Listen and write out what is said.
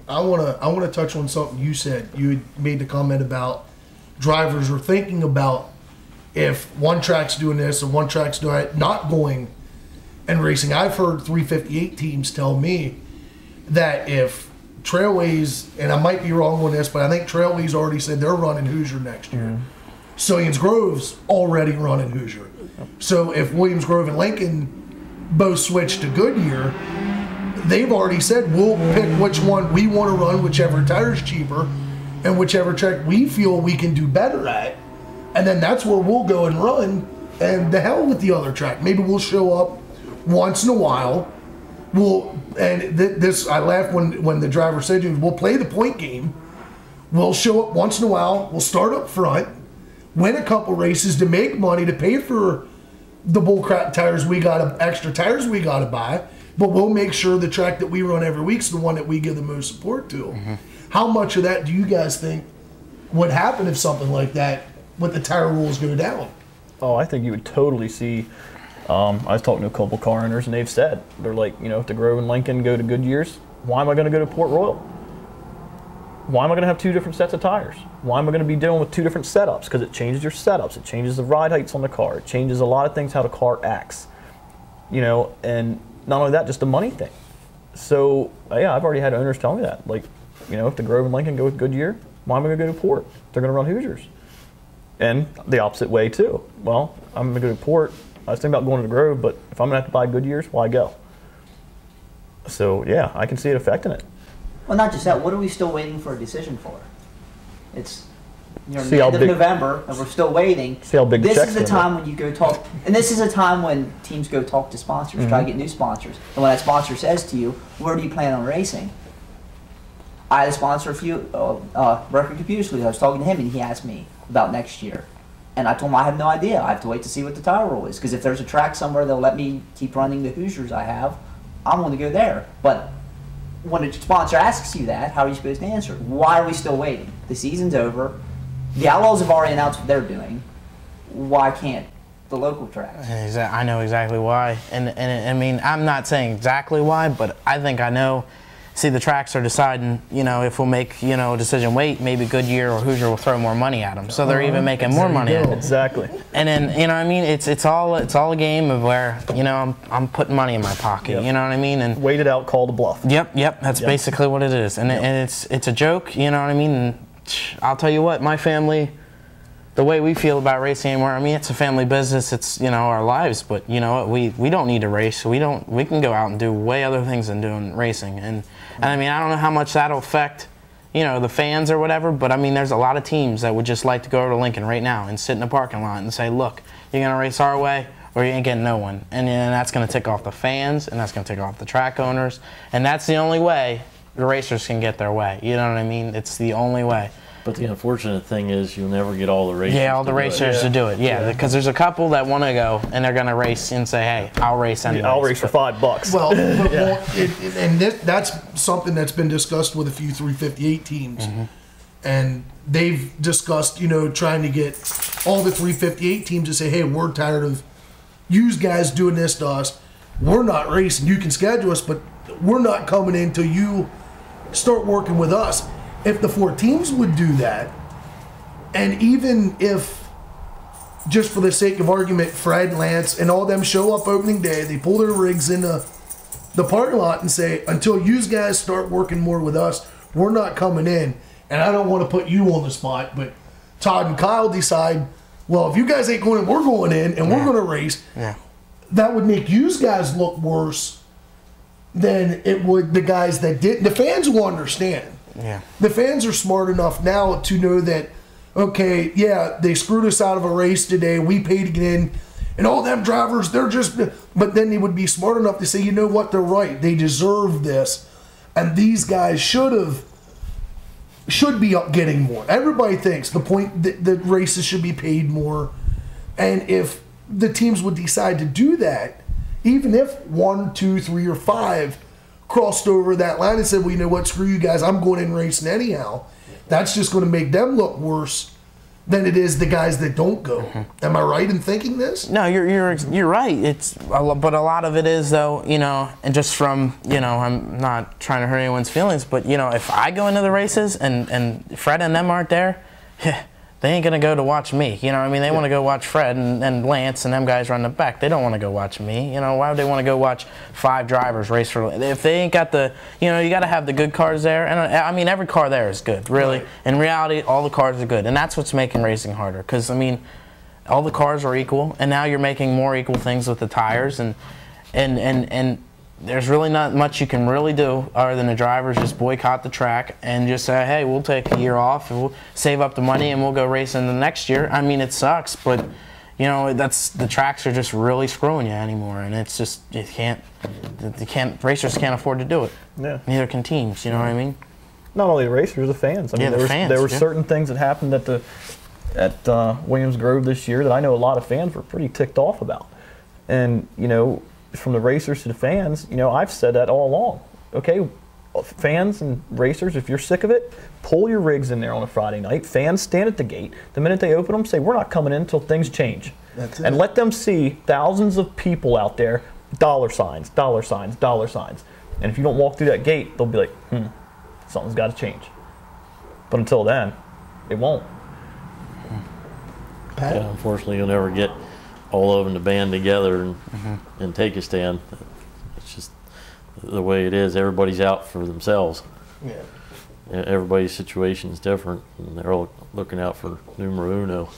I wanna touch on something you said. You had made the comment about drivers are thinking about if one track's doing this and one track's doing it, not going and racing. I've heard 358 teams tell me that if Trailways, and I might be wrong on this, but I think Trailways already said they're running Hoosier next year. Mm-hmm. Salians Grove's already running Hoosier. So if Williams Grove and Lincoln both switch to Goodyear, they've already said we'll pick which one we want to run, whichever tire's cheaper, and whichever track we feel we can do better at. And then that's where we'll go and run, and the hell with the other track. Maybe we'll show up once in a while. I laughed when the driver said, we'll play the point game. We'll show up once in a while. We'll start up front, win a couple races to make money, to pay for the bullcrap tires extra tires we got to buy. But we'll make sure the track that we run every week is the one that we give the most support to. Mm-hmm. How much of that do you guys think would happen if something like that with the tire rules go down? Oh, I think you would totally see. I was talking to a couple car owners, and they've said, they're like, if the Grove and Lincoln go to Goodyear's, why am I going to go to Port Royal? Why am I going to have two different sets of tires? Why am I going to be dealing with two different setups? Because it changes your setups. It changes the ride heights on the car. It changes a lot of things, how the car acts. And not only that, just the money thing. So, yeah, I've already had owners tell me that. Like, if the Grove and Lincoln go with Goodyear, why am I going to go to Port? They're going to run Hoosiers. And the opposite way, too. Well, I'm going to go to Port. I was thinking about going to the Grove, but if I'm going to have to buy Goodyears, why go? So, yeah, I can see it affecting it. Well, not just that. What are we still waiting for a decision for? It's the end of November, and we're still waiting. See how big the This check's is the time when you go talk, and this is a time when teams go talk to sponsors, try to get new sponsors. And when that sponsor says to you, "Where do you plan on racing?" I had a sponsor Record Computer Solutions. I was talking to him, and he asked me about next year. And I told him I have no idea. I have to wait to see what the tire rule is. Because if there's a track somewhere that'll let me keep running the Hoosiers I have, I'm going to go there. But when a sponsor asks you that, how are you supposed to answer? Why are we still waiting? The season's over. The Outlaws have already announced what they're doing. Why can't the local tracks? I know exactly why. And I mean, I'm not saying exactly why, but I think I know. See, the tracks are deciding, if we'll make, a decision, wait, maybe Goodyear or Hoosier will throw more money at them. So they're even making more money at them. Exactly. And then, what I mean? It's all a game of where, I'm putting money in my pocket. Yep. You know what I mean? And wait it out, call the bluff. Yep. That's basically what it is. And it's a joke. You know what I mean? And I'll tell you what, my family, the way we feel about racing anymore, I mean, it's a family business. It's our lives. But you know what? We don't need to race. We can go out and do way other things than doing racing. And I mean, I don't know how much that'll affect, the fans or whatever, but I mean, there's a lot of teams that would just like to go over to Lincoln right now and sit in the parking lot and say, look, you're going to race our way or you ain't getting no one. And then that's going to tick off the fans, and that's going to tick off the track owners, and that's the only way the racers can get their way. You know what I mean? It's the only way. But the unfortunate thing is you'll never get all the racers. Yeah, all the racers to do it. Yeah, because there's a couple that want to go and they're going to race and say, "Hey, I'll race anyway." I'll race for $5. Well, that's something that's been discussed with a few 358 teams, and they've discussed, trying to get all the 358 teams to say, "Hey, we're tired of you guys doing this to us. We're not racing. You can schedule us, but we're not coming in until you start working with us." If the 4 teams would do that, and even if, just for the sake of argument, Fred, Lance, and all them show up opening day, they pull their rigs in the parking lot and say, until you guys start working more with us, we're not coming in. And I don't want to put you on the spot, but Todd and Kyle decide, well, if you guys ain't going in, we're going in, and we're going to race. Yeah. That would make you guys look worse than it would the guys that didn't. The fans will understand. Yeah. The fans are smart enough now to know that, okay, yeah, they screwed us out of a race today. We paid to get in. And all them drivers, they're just... But then they would be smart enough to say, you know what, they're right. They deserve this. And these guys should be up getting more. Everybody thinks the point that races should be paid more. And if the teams would decide to do that, even if 1, 2, 3, or 5 crossed over that line and said, well, you know what, screw you guys, I'm going in racing anyhow, that's just going to make them look worse than it is the guys that don't go. Am I right in thinking this? No, you're right. It's but a lot of it is though, you know, and just from, you know, I'm not trying to hurt anyone's feelings, but you know, if I go into the races and Fred and them aren't there, they ain't gonna go to watch me. You know what I mean? They want to go watch Fred and Lance and them guys run the back. They don't want to go watch me. You know, why would they want to go watch 5 drivers race for? If they ain't got the, you know, you got to have the good cars there. And I mean, every car there is good, really. Right. In reality, all the cars are good, and that's what's making racing harder. Because I mean, all the cars are equal, and now you're making more equal things with the tires, and there's really not much you can really do other than the drivers just boycott the track and just say, hey, we'll take a year off and we'll save up the money and we'll go racing the next year. I mean, it sucks, but you know, the tracks are just really screwing you anymore, and it's just racers can't afford to do it. Yeah. Neither can teams. You know what I mean? Not only the racers, the fans. I mean, there were certain things that happened at Williams Grove this year that I know a lot of fans were pretty ticked off about, and you know, from the racers to the fans, you know, I've said that all along. Okay, fans and racers, if you're sick of it, pull your rigs in there on a Friday night. Fans stand at the gate. The minute they open them, say, we're not coming in until things change. That's it. And let them see thousands of people out there, dollar signs, dollar signs, dollar signs. And if you don't walk through that gate, they'll be like, something's got to change. But until then, it won't. Yeah, unfortunately, you'll never get all of them to band together and take a stand. It's just the way it is. Everybody's out for themselves. Yeah. Everybody's situation is different, and they're all looking out for numero uno.